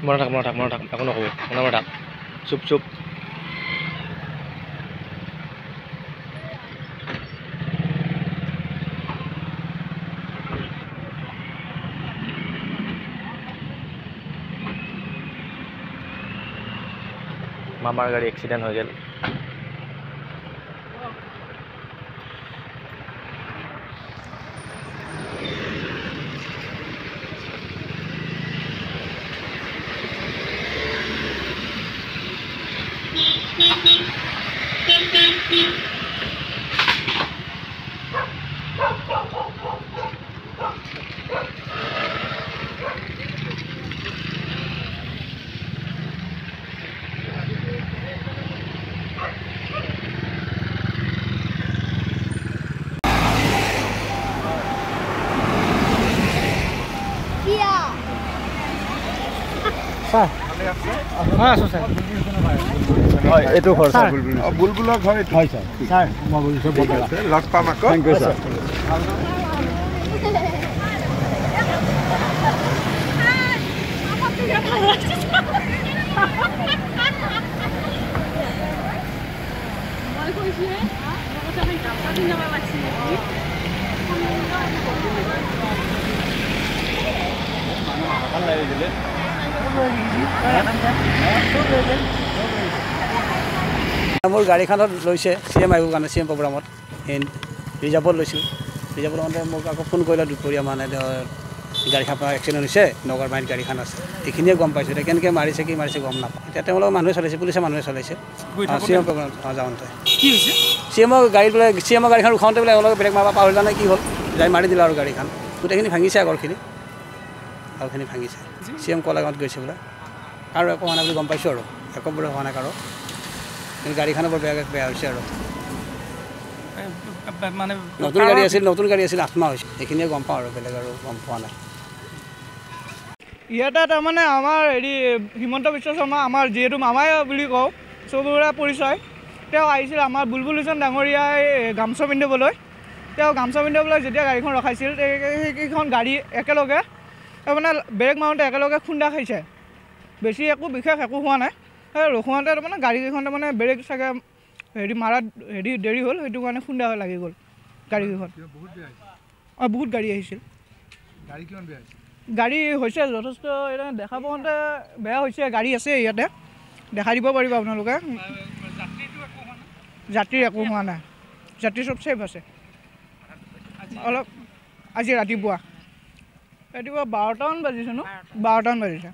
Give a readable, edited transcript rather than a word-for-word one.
মনে থাক একো নকবি মনে থাক চুপ চুপ মামাৰ গাড়ী এক্সিডেণ্ট হৈ গ'ল স্যাৰ হ্যাঁ আছো স্যাৰ হয় এটো ঘৰ স্যাৰ বুলবুলৰ ঘৰ এটো হয় স্যার স্যার মই বুলছো বদলা লগ পাম আকৌ থ্যাংক ইউ স্যার মই কৈছো মই কথা নাই যাব লাগছি ভাল লাগি দিলে মোৰ গাড়ীখনত লৈছে চিএম আহিব কাৰণে চিএম প্ৰগ্ৰামত ৰিজাৰ্ভত লৈছোঁ ৰিজাৰ্ভত মানে মোক আকৌ ফোন কৰিলে দুপৰীয়া মানে গাড়ীখন এক্সিডেণ্ট হৈছে নগৰ বাহিনীত গাড়ীখন আছে এইখিনিয়ে গম পাইছোঁ এতিয়া কেনেকৈ মাৰিছে কি মাৰিছে গম নাপাওঁ এতিয়া তেওঁলোকৰ মানুহে চলাইছে পুলিচে মানুহে চলাইছে চিএম প্ৰগ্ৰামত যাওঁতে কি হৈছে চিএমৰ গাড়ী বোলে চিএমৰ গাড়ীখন উঠাওঁতে বোলে অলপ ব্ৰেক মাৰিব পাহৰি জানে কি হ'ল যাই মাৰি দিলে আৰু গাড়ীখন গোটেইখিনি ভাঙিছে আগৰখিনি আগৰখিনি ভাঙিছে চিএম কলাগাঁৱত গৈছে বোলে আৰু একো হোৱা নাই বুলি গম পাইছোঁ আৰু একো বোলে হোৱা নাই কাৰো কিন্তু গাড়ীখনো বৰ বেয়া হৈছে আৰু মানে নতুন গাড়ী আছিল আত্মা হৈছে এইখিনিয়ে গম পাওঁ আৰু বেলেগ আৰু গম পোৱা নাই ইয়াতে তাৰমানে আমাৰ হিমন্ত বিশ্ব শৰ্মা আমাৰ যিহেতু মামাই বুলি কওঁ চবৰে পৰিচয় তেওঁ আহিছিল আমাৰ বুলবুল হুছেইন ডাঙৰীয়াই গামোচা পিন্ধিবলৈ তেওঁ গামোচা পিন্ধিবলৈ যেতিয়া গাড়ীখন ৰখাইছিল সেইকেইখন গাড়ী একেলগে মানে ব্ৰেক মাৰোঁতে একেলগে খুন্দা খাইছে বেছি একো বিশেষ একো হোৱা নাই ৰখোৱাতে তাৰমানে গাড়ীকেইখন তাৰমানে ব্ৰেক চাগে মাৰাত দেৰি হ'ল সেইটো কাৰণে খুন্দা লাগি গ'ল গাড়ীকেইখন বহুত গাড়ী আহিছিল গাড়ী হৈছে যথেষ্ট এতিয়া দেখা পাওঁতে বেয়া হৈছে গাড়ী আছে ইয়াতে দেখাই দিব পাৰিব আপোনালোকে যাত্ৰীৰ একো হোৱা নাই যাত্ৰী চব ছেফ আছে অলপ আজি ৰাতিপুৱা 12টামান বাজিছে ন 12টামান বাজিছে